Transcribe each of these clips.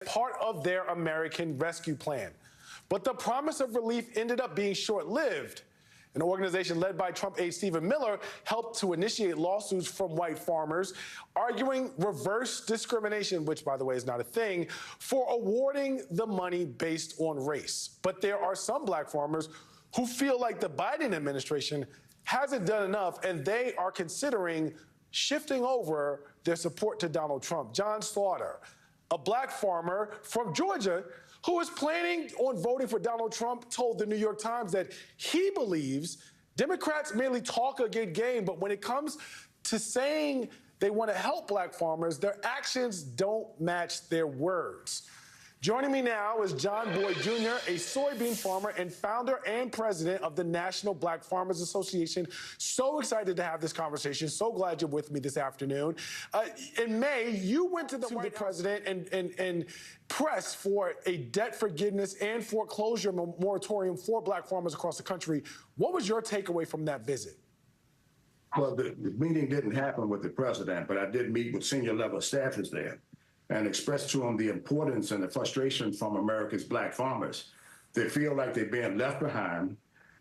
part of their American Rescue Plan. But the promise of relief ended up being short-lived. An organization led by Trump aide Stephen Miller helped to initiate lawsuits from white farmers, arguing reverse discrimination, which, by the way, is not a thing, for awarding the money based on race. But there are some black farmers who feel like the Biden administration hasn't done enough, and they are considering shifting over their support to Donald Trump. John Slaughter, a black farmer from Georgia who is planning on voting for Donald Trump, told the New York Times that he believes Democrats merely talk a good game, but when it comes to saying they want to help black farmers, their actions don't match their words. Joining me now is John Boyd Jr., a soybean farmer and founder and president of the National Black Farmers Association. So excited to have this conversation. So glad you're with me this afternoon. In May, you went to the president and pressed for a debt forgiveness and foreclosure moratorium for black farmers across the country. What was your takeaway from that visit? Well, the meeting didn't happen with the president, but I did meet with senior level staffers there and expressed to them the importance and the frustration from America's black farmers. They feel like they're being left behind,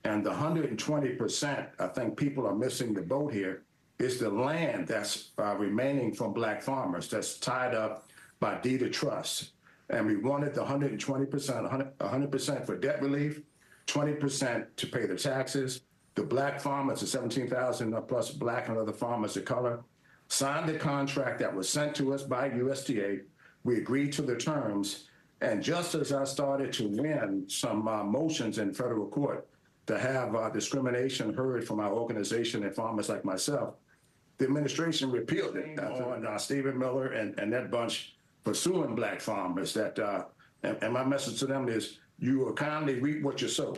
and the 120%, I think people are missing the boat here, is the land that's remaining from black farmers that's tied up by deed of trust. And we wanted the 120%, 100% for debt relief, 20% to pay the taxes. The black farmers, the 17,000 plus black and other farmers of color, signed the contract that was sent to us by USDA. We agreed to the terms. And just as I started to win some motions in federal court to have discrimination heard from our organization and farmers like myself, the administration repealed it on Stephen Miller and that bunch pursuing black farmers. And my message to them is, you will kindly reap what you sow.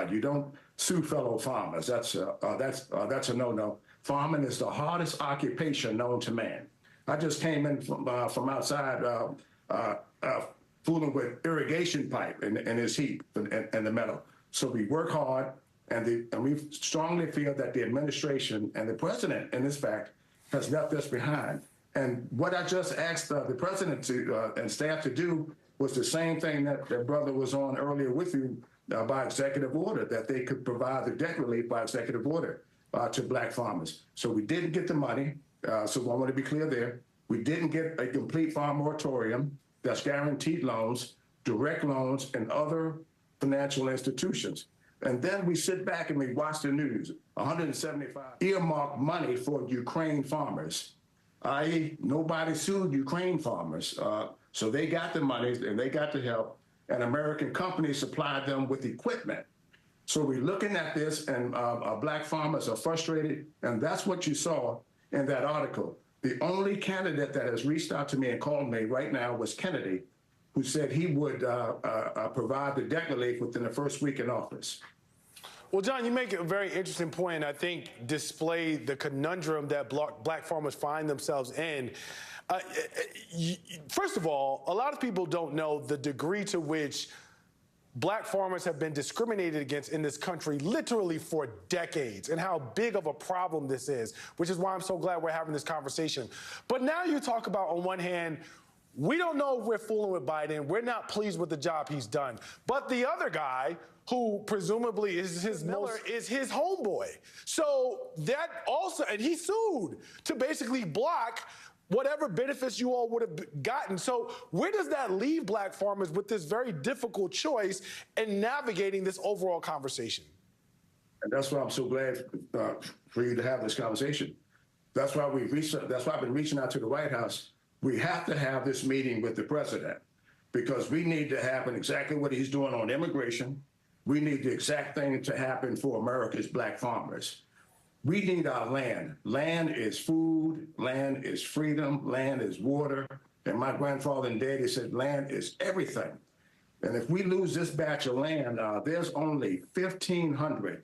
You don't sue fellow farmers. That's a no-no. Farming is the hardest occupation known to man. I just came in from outside fooling with irrigation pipe in his heap in the meadow. So we work hard, and we strongly feel that the administration and the president, in this fact, has left us behind. And what I just asked the president and staff to do was the same thing that their brother was on earlier with you by executive order, that they could provide the debt relief by executive order to black farmers. So we didn't get the money. So I want to be clear there. We didn't get a complete farm moratorium that's guaranteed loans, direct loans, and other financial institutions. And then we sit back and we watch the news. 175 earmarked money for Ukraine farmers, i.e. nobody sued Ukraine farmers. So they got the money and they got the help, and American companies supplied them with equipment. So we're looking at this, and our black farmers are frustrated, and that's what you saw in that article. The only candidate that has reached out to me and called me right now was Kennedy, who said he would provide the debt relief within the first week in office. Well, John, you make a very interesting point, and I think display the conundrum that black farmers find themselves in. First of all, a lot of people don't know the degree to which black farmers have been discriminated against in this country literally for decades, and how big of a problem this is, which is why I'm so glad we're having this conversation. But now you talk about, on one hand, we don't know if we're fooling with Biden. We're not pleased with the job he's done. But the other guy, who presumably is his homeboy. So that also, and he sued to basically block whatever benefits you all would have gotten. So where does that leave black farmers with this very difficult choice in navigating this overall conversation? And that's why I'm so glad for you to have this conversation. That's why that's why I've been reaching out to the White House. We have to have this meeting with the president, because we need to happen exactly what he's doing on immigration. We need the exact thing to happen for America's black farmers. We need our land. Land is food, land is freedom, land is water. And my grandfather and daddy said land is everything. And if we lose this batch of land, there's only 1,500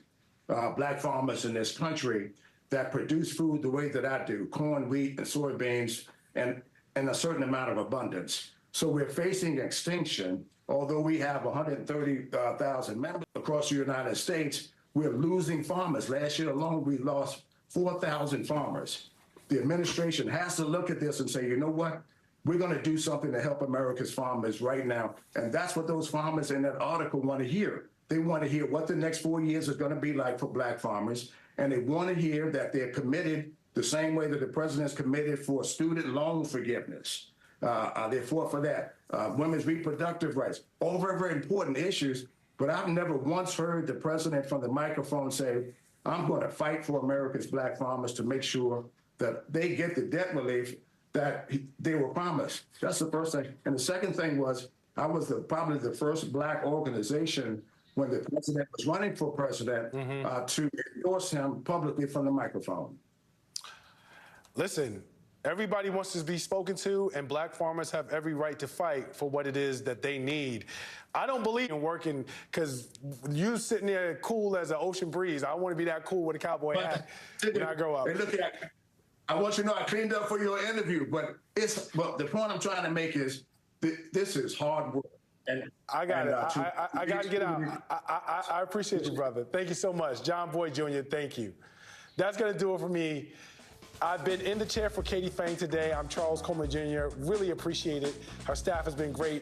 black farmers in this country that produce food the way that I do, corn, wheat, and soybeans, and a certain amount of abundance. So we're facing extinction. Although we have 130,000 members across the United States, we're losing farmers. Last year alone, we lost 4,000 farmers. The administration has to look at this and say, you know what? We're going to do something to help America's farmers right now. And that's what those farmers in that article want to hear. They want to hear what the next 4 years is going to be like for black farmers. And they want to hear that they're committed the same way that the president's committed for student loan forgiveness. They fought for that. Women's reproductive rights, all very, very important issues. But I've never once heard the president from the microphone say, I'm going to fight for America's black farmers to make sure that they get the debt relief that they were promised. That's the first thing. And the second thing was, I was probably the first black organization when the president was running for president to endorse him publicly from the microphone. Listen, everybody wants to be spoken to, and black farmers have every right to fight for what it is that they need. I don't believe in working because you sitting there cool as an ocean breeze. I want to be that cool with a cowboy hat when I grow up. Hey, look, I want you to know I cleaned up for your interview, but the point I'm trying to make is this is hard work. And I got it. I got to get out. I appreciate you, brother. Thank you so much. John Boyd Jr., thank you. That's going to do it for me. I've been in the chair for Katie Phang today. I'm Charles Coleman Jr. Really appreciate it. Her staff has been great.